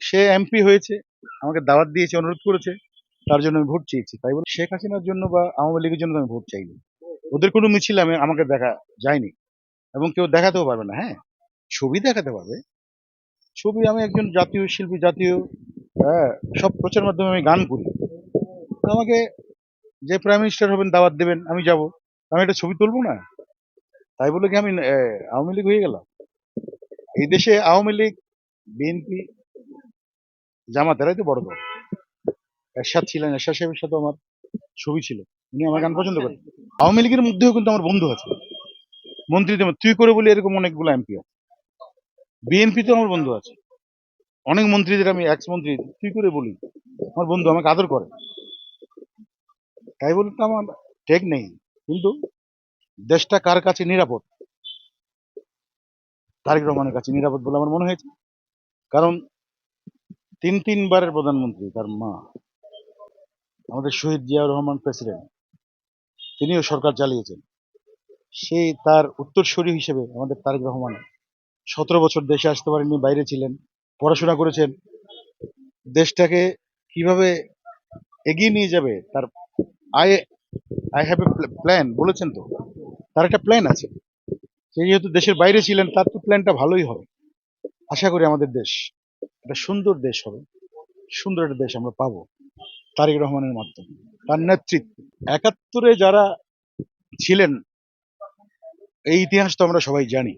সে MP হয়েছে, আমাকে দাওয়াত দিয়েছে, অনুরোধ করেছে, তার জন্য আমি ভোট চেয়েছি। তাই বলে শেখ হাসিনার জন্য বা আওয়ামী লীগের জন্য তো আমি ভোট চাইনি। ওদের কোনো মিছিলে আমাকে দেখা যায়নি এবং কেউ দেখাতেও পারবে না। হ্যাঁ, ছবি দেখাতে পারবে। ছবি, আমি একজন জাতীয় শিল্পী, জাতীয় হ্যাঁ, সব প্রচার মাধ্যমে আমি গান করি। আমাকে যে প্রাইম মিনিস্টার হবেন দাওয়াত দেবেন, আমি যাব। আমি একটা ছবি তুলবো না? তাই বলে কি আমি আওয়ামী লীগ হয়ে গেলাম? এই দেশে আওয়ামী লীগ, বিএনপি, জামাত এরাই তো বড় দল। এরশাদ ছিলেন, এরশাদ সাহেবের সাথে আমার ছবি ছিল, উনি আমার গান পছন্দ করেন। আওয়ামী লীগের মধ্যেও কিন্তু আমার বন্ধু আছে, মন্ত্রীদের মধ্যে। তুই করে বলি এরকম অনেকগুলো এমপি আছে। বিএনপি তো আমার বন্ধু আছে, অনেক মন্ত্রীদের আমি এক্স মন্ত্রী তুই করে বলি, আমার বন্ধু, আমাকে আদর করে। তাই বলে তো আমার ঠেক নেই। কিন্তু দেশটা কার কাছে নিরাপদ? তারেক রহমানের কাছে নিরাপদ বলে আমার মনে হয়েছে। কারণ তিনবারের প্রধানমন্ত্রী, তার মা, আমাদের শহীদ জিয়াউর রহমান প্রেসিডেন্ট, তিনিও সরকার চালিয়েছেন। সেই তার উত্তরসূরি হিসেবে আমাদের তারেক রহমান 17 বছর দেশে আসতে পারেননি, বাইরে ছিলেন, পড়াশোনা করেছেন। দেশটাকে কিভাবে এগিয়ে নিয়ে যাবে তার I I have a plan বলেছেন তো। তার একটা প্ল্যান আছে। সে যেহেতু দেশের বাইরে ছিলেন, তার তো প্ল্যানটা ভালোই হবে। আশা করি আমাদের দেশ একটা সুন্দর দেশ হবে, সুন্দর একটা দেশ আমরা পাবো তারেক রহমানের মাধ্যমে, তার নেতৃত্বে। 71-এ যারা ছিলেন, এই ইতিহাস তো আমরা সবাই জানি।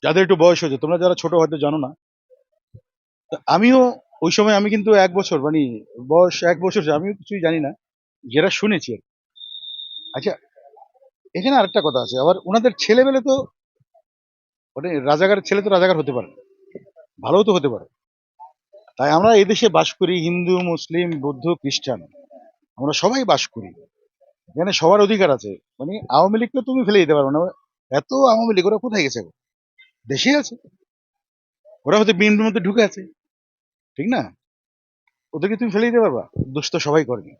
যাদের একটু বয়স হয়েছে, তোমরা যারা ছোট হয়তো জানো না। তা আমিও ওই সময়, আমি কিন্তু 1 বছর মানে বয়স 1 বছর, আমিও কিছুই জানি না, যেটা শুনেছি আর কি। আচ্ছা, এখানে আরেকটা কথা আছে, আবার ওনাদের ছেলেবেলে তো মানে রাজাকারের ছেলে তো রাজাকার হতে পারে, ভালোও তো হতে পারে। তাই আমরা এই দেশে বাস করি, হিন্দু, মুসলিম, বৌদ্ধ, খ্রিস্টান, আমরা সবাই বাস করি। এখানে সবার অধিকার আছে। মানে আওয়ামী লীগকে তুমি ফেলে দিতে পারবে না। এত আওয়ামী লীগ, ওরা কোথায় গেছে? দেশে আছে। ওরা হয়তো বিএনপির মধ্যে ঢুকে আছে, ঠিক না? ওদেরকে তুমি ফেলে দিতে পারবা? দোষ তো সবাই করেনি।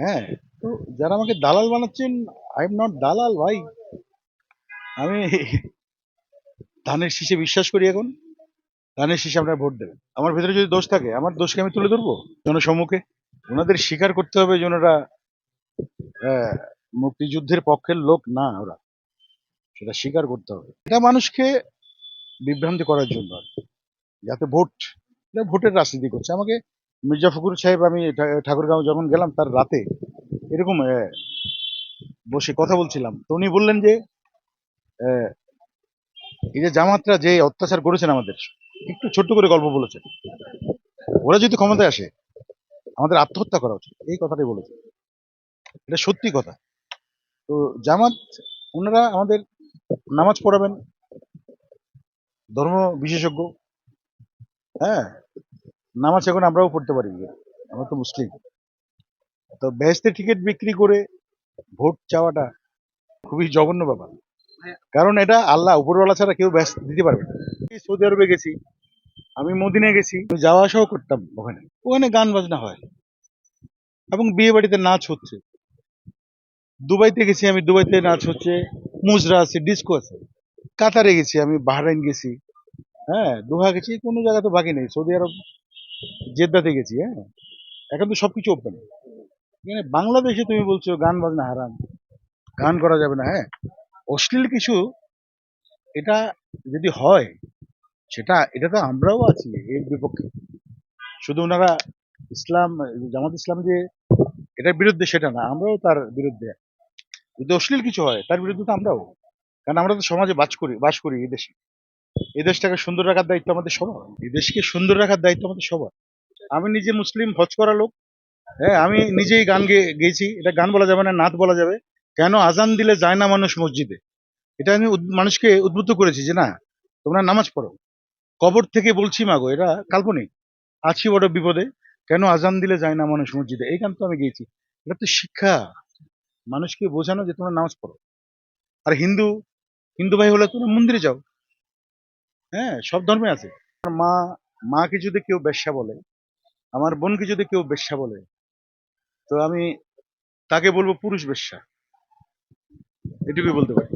হ্যাঁ, তো যারা আমাকে দালাল বানাচ্ছেন, আই এম নট দালাল ভাই। আমি ধানের শীষে বিশ্বাস করি এখন। ধানের শীষে আপনারা ভোট দেবেন। আমার ভেতরে যদি দোষ থাকে, আমার দোষকে আমি তুলে ধরবো জনসম্মুখে। ওনাদের স্বীকার করতে হবে যে ওনারা আহ, মুক্তিযুদ্ধের পক্ষের লোক না, ওরা সেটা স্বীকার করতে হবে। এটা মানুষকে বিভ্রান্তি করার জন্য আর কি, যাতে ভোট, এটা ভোটের রাজনীতি করছে। আমাকে মির্জা ফখরুল সাহেব, আমি ঠাকুরগাঁও যখন গেলাম তার রাতে এরকম বসে কথা বলছিলাম, তো উনি বললেন যে আহ, এই যে জামাতরা যে অত্যাচার করেছেন আমাদের, একটু ছোট্ট করে গল্প বলেছেন, ওরা যদি ক্ষমতায় আসে আমাদের আত্মহত্যা করা উচিত, এই কথাটাই বলেছে। এটা সত্যি কথা। তো জামাত, ওনারা আমাদের নামাজ পড়াবেন, ধর্ম বিশেষজ্ঞ। হ্যাঁ, নামাজ এখন আমরাও পড়তে পারি, আমরা তো মুসলিম। তো বেহেশতের টিকিট বিক্রি করে ভোট চাওয়াটা খুবই জঘন্য ব্যাপার। কারণ এটা আল্লাহ উপরওয়ালা ছাড়া কেউ বেহেশত দিতে পারবে না। এই সৌদি আরবে গেছি, আমি মদিনায় গেছি, আমি যাওয়া আসাও করতাম ওখানে। ওখানে গান বাজনা হয় এবং বিয়ে বাড়িতে নাচ হচ্ছে। দুবাইতে গেছি আমি, দুবাইতে নাচ হচ্ছে, মুজরা আছে, ডিস্কো আছে। কাতারে গেছি আমি, বাহরাইন গেছি, হ্যাঁ, দোহা গেছি, কোনো জায়গা তো বাকি নেই। সৌদি আরব জেদ্দাতে গেছি। হ্যাঁ, এখন তো সবকিছু ওপেন। এখানে বাংলাদেশে তুমি বলছো গান বাজনা হারাম, গান করা যাবে না। হ্যাঁ, অশ্লীল কিছু, এটা যদি হয়, এটা তো আমরাও আছি এর বিপক্ষে। শুধু ওনারা ইসলাম, জামাত ইসলাম যে এটার বিরুদ্ধে সেটা না, আমরাও তার বিরুদ্ধে। যদি অশ্লীল কিছু হয় তার বিরুদ্ধে তো আমরাও। কারণ আমরা তো সমাজে বাস করি এই দেশে। এই দেশটাকে সুন্দর রাখার দায়িত্ব আমাদের সবার। এই দেশকে সুন্দর রাখার দায়িত্ব আমাদের সবার। আমি নিজে মুসলিম, হজ করা লোক। হ্যাঁ, আমি নিজেই গান গেয়েছি। এটা গান বলা যাবে না, নাচ বলা যাবে। কেন আজান দিলে যায় না মানুষ মসজিদে? এটা আমি মানুষকে উদ্বুদ্ধ করেছি যে না, তোমরা নামাজ পড়ো। কবর থেকে বলছি মাগো, এটা কাল্পনিক। আছি বড় বিপদে, কেন আজান দিলে যায় না মানুষ মসজিদে, এই গান তো আমি গেয়েছি। এটা তো শিক্ষা, মানুষকে বোঝানো যে তোমরা নামাজ পড়ো। আর হিন্দু, হিন্দু ভাই হলে তোমরা মন্দিরে যাও। হ্যাঁ, সব ধর্মে আছে। আমার মাকে যদি কেউ বেশ্যা বলে, আমার বোনকে যদি কেউ বেশ্যা বলে, তো আমি তাকে বলবো পুরুষ বেশ্যা, এটুকুই বলতে পারি।